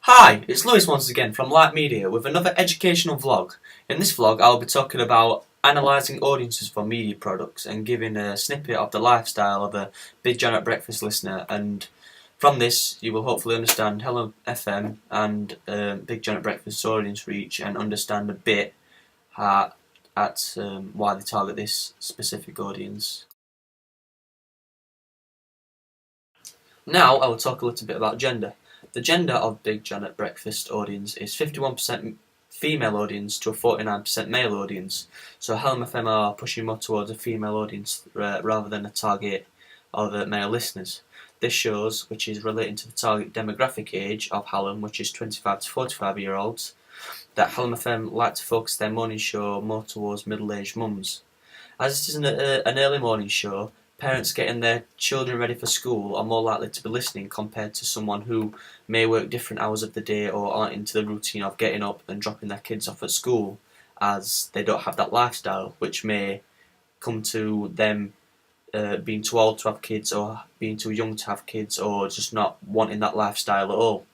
Hi, it's Lewis once again from Light Media with another educational vlog. In this vlog I'll be talking about analysing audiences for media products and giving a snippet of the lifestyle of a Big John at Breakfast listener, and from this you will hopefully understand Hello FM and Big John at Breakfast's audience reach and understand a bit why they target this specific audience. Now I will talk a little bit about gender. The gender of Big John at Breakfast audience is 51% female audience to a 49% male audience. So Helm FM are pushing more towards a female audience rather than a target of male listeners. This shows, which is relating to the target demographic age of Hallam, which is 25 to 45-year-olds, that Hallam FM like to focus their morning show more towards middle-aged mums. As it is an early morning show, parents getting their children ready for school are more likely to be listening compared to someone who may work different hours of the day or aren't into the routine of getting up and dropping their kids off at school, as they don't have that lifestyle, which may come to them being too old to have kids or being too young to have kids or just not wanting that lifestyle at all.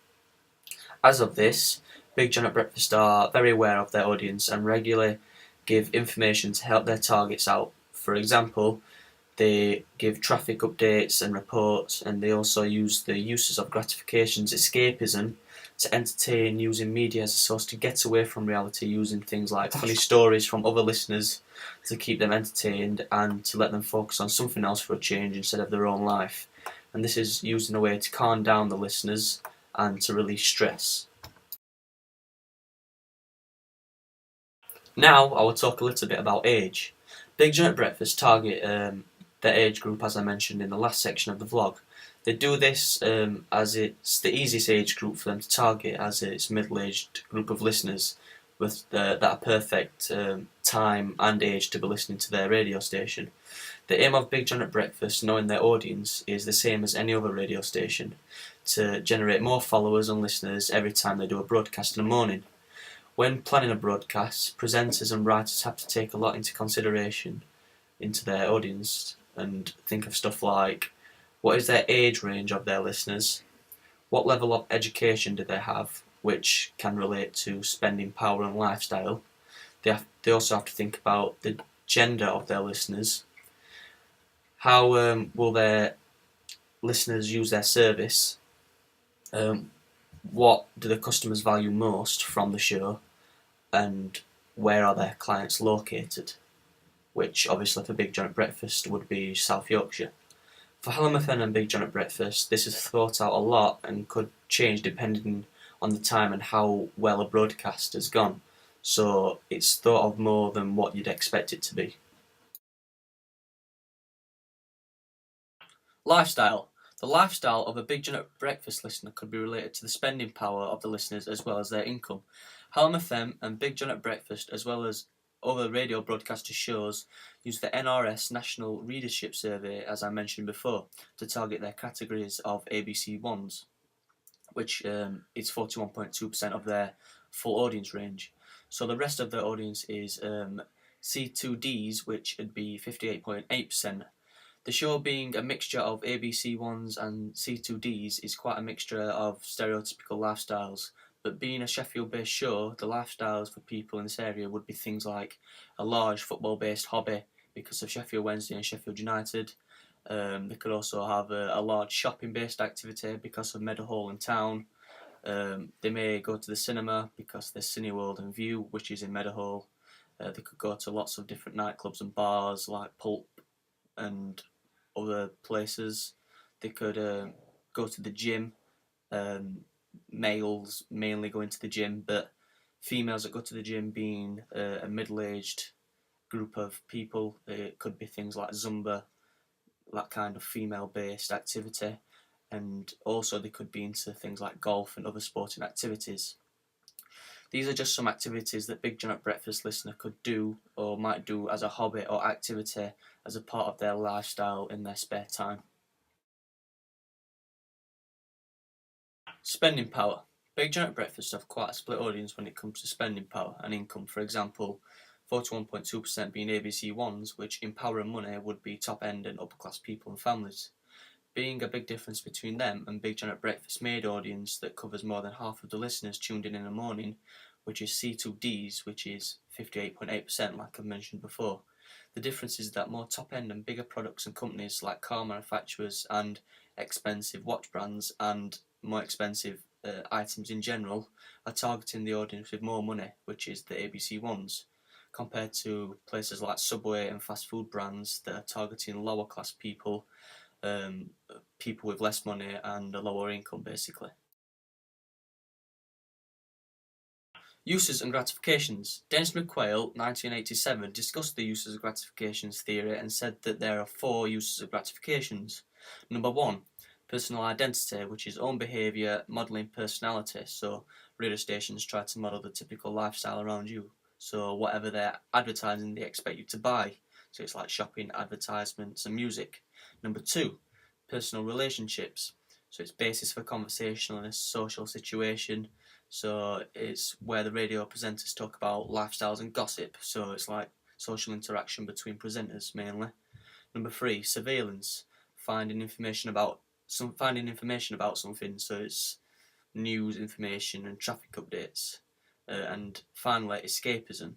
As of this, Big John at Breakfast are very aware of their audience and regularly give information to help their targets out. For example, they give traffic updates and reports, and they also use the uses of gratifications, escapism, to entertain, using media as a source to get away from reality, using things like funny stories from other listeners to keep them entertained and to let them focus on something else for a change instead of their own life. And this is used in a way to calm down the listeners and to release stress. Now I will talk a little bit about age. Big John at Breakfast target their age group, as I mentioned in the last section of the vlog. They do this as it's the easiest age group for them to target, as it's a middle-aged group of listeners with that perfect time and age to be listening to their radio station. The aim of Big John at Breakfast, knowing their audience, is the same as any other radio station, to generate more followers and listeners every time they do a broadcast in the morning. When planning a broadcast, presenters and writers have to take a lot into consideration into their audience and think of stuff like, what is their age range of their listeners? What level of education do they have, which can relate to spending power and lifestyle? They also have to think about the gender of their listeners. How will their listeners use their service? What do the customers value most from the show? And where are their clients located? Which obviously for Big John at Breakfast would be South Yorkshire. For Hallam and Big John at Breakfast, this is thought out a lot and could change depending on the time and how well a broadcast has gone. So it's thought of more than what you'd expect it to be. Lifestyle. The lifestyle of a Big John at Breakfast listener could be related to the spending power of the listeners as well as their income. Hallam FM and Big John at Breakfast, as well as other radio broadcaster shows, use the NRS National Readership Survey, as I mentioned before, to target their categories of ABC ones, which is 41.2% of their full audience range. So the rest of their audience is C2Ds, which would be 58.8%. The show being a mixture of ABC ones and C2Ds is quite a mixture of stereotypical lifestyles, but being a Sheffield-based show, the lifestyles for people in this area would be things like a large football-based hobby because of Sheffield Wednesday and Sheffield United. They could also have a large shopping-based activity because of Meadowhall in town. They may go to the cinema because there's Cineworld and View, which is in Meadowhall. They could go to lots of different nightclubs and bars like Pulp and other places. They could go to the gym. Males mainly going to the gym, but females that go to the gym being a middle-aged group of people. It could be things like Zumba, that kind of female-based activity, and also they could be into things like golf and other sporting activities. These are just some activities that Big John at Breakfast listener could do or might do as a hobby or activity as a part of their lifestyle in their spare time. Spending power. Big John at Breakfast have quite a split audience when it comes to spending power and income. For example, 41.2% being ABC ones, which in power and money would be top end and upper class people and families. being a big difference between them and Big John at Breakfast made audience that covers more than half of the listeners tuned in the morning, which is C2D's, which is 58.8%, like I've mentioned before. The difference is that more top-end and bigger products and companies like car manufacturers and expensive watch brands and more expensive items in general are targeting the audience with more money, which is the ABC ones, compared to places like Subway and fast food brands that are targeting lower class people, people with less money and a lower income basically. Uses and gratifications. Dennis McQuail, 1987, discussed the uses and gratifications theory and said that there are 4 uses of gratifications. Number 1, personal identity, which is own behaviour, modelling personality. So radio stations try to model the typical lifestyle around you. So whatever they're advertising, they expect you to buy. So it's like shopping, advertisements and music. Number 2, personal relationships. So it's basis for conversation in a social situation. So it's where the radio presenters talk about lifestyles and gossip. So it's like social interaction between presenters mainly. Number 3, surveillance, finding information about something. So it's news, information, and traffic updates. And finally, escapism,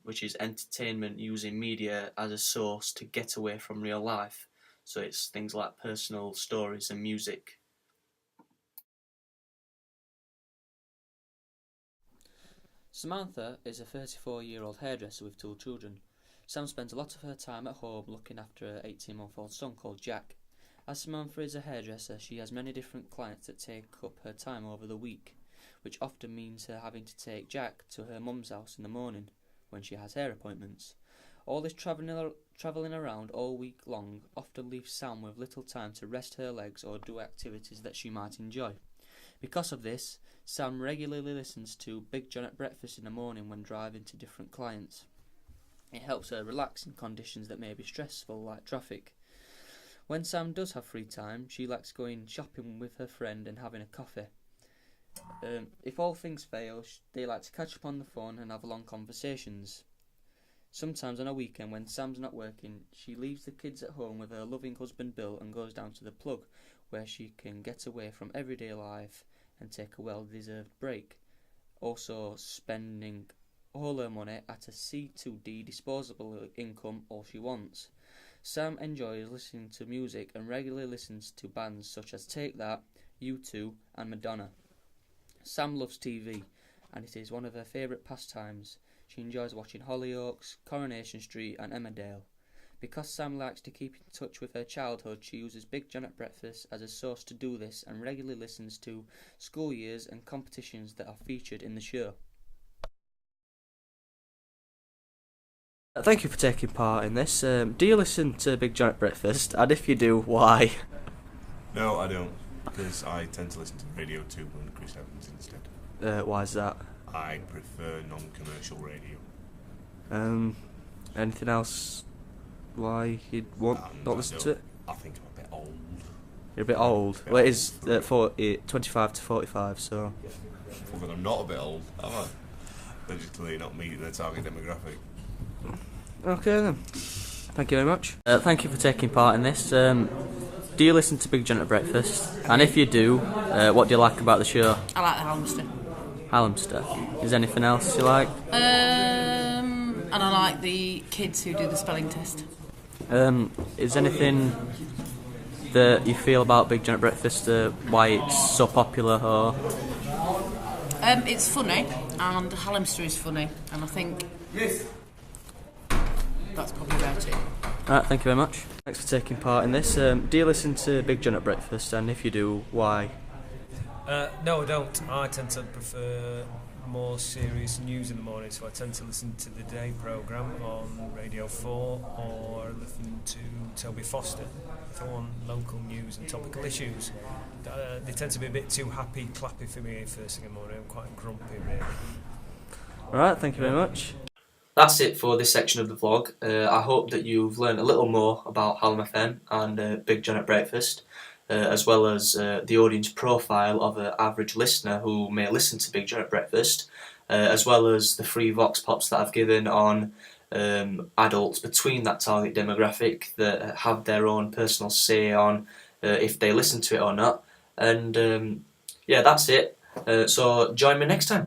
which is entertainment using media as a source to get away from real life. So it's things like personal stories and music. Samantha is a 34-year-old hairdresser with 2 children. Sam spends a lot of her time at home looking after her 18-month-old son called Jack. As Samantha is a hairdresser, she has many different clients that take up her time over the week, which often means her having to take Jack to her mum's house in the morning when she has hair appointments. All this travelling around all week long often leaves Sam with little time to rest her legs or do activities that she might enjoy. Because of this, Sam regularly listens to Big John at Breakfast in the morning when driving to different clients. It helps her relax in conditions that may be stressful, like traffic. When Sam does have free time, she likes going shopping with her friend and having a coffee. If all things fail, they like to catch up on the phone and have long conversations. Sometimes on a weekend when Sam's not working, she leaves the kids at home with her loving husband Bill and goes down to the plug, where she can get away from everyday life and take a well-deserved break. Also spending all her money at a C2D disposable income all she wants. Sam enjoys listening to music and regularly listens to bands such as Take That, U2 and Madonna. Sam loves TV and it is one of her favourite pastimes. She enjoys watching Hollyoaks, Coronation Street and Emmerdale. Because Sam likes to keep in touch with her childhood, she uses Big John at Breakfast as a source to do this and regularly listens to school years and competitions that are featured in the show. Thank you for taking part in this. Do you listen to Big John at Breakfast? And if you do, why? No, I don't, because I tend to listen to Radio 2 and Chris Evans instead. Why is that? I prefer non-commercial radio. Anything else why you'd want not listen to it? I think I'm a bit old. You're a bit old? Well, it is 25 to 45, so... Well, then I'm not a bit old, am I? They're just clearly not meeting their target demographic. Okay then. Thank you very much. Thank you for taking part in this. Do you listen to Big John at Breakfast? And if you do, what do you like about the show? I like the Halmster. Halmster. Is there anything else you like? And I like the kids who do the spelling test. Is anything that you feel about Big John at Breakfast, why it's so popular, or...? It's funny, and Halmster is funny, and I think that's probably about it. Alright, thank you very much. Thanks for taking part in this. Do you listen to Big John at Breakfast, and if you do, why? No, I don't. I tend to prefer more serious news in the morning, so I tend to listen to the Day programme on Radio 4 or listen to Toby Foster if I want local news and topical issues. They tend to be a bit too happy, clappy for me first thing in the morning. I'm quite grumpy, really. Alright, thank you very much. That's it for this section of the vlog. I hope that you've learned a little more about Hallam FM and Big John at Breakfast, as well as the audience profile of an average listener who may listen to Big John at Breakfast, as well as the 3 vox pops that I've given on adults between that target demographic that have their own personal say on if they listen to it or not. And yeah, that's it. So join me next time.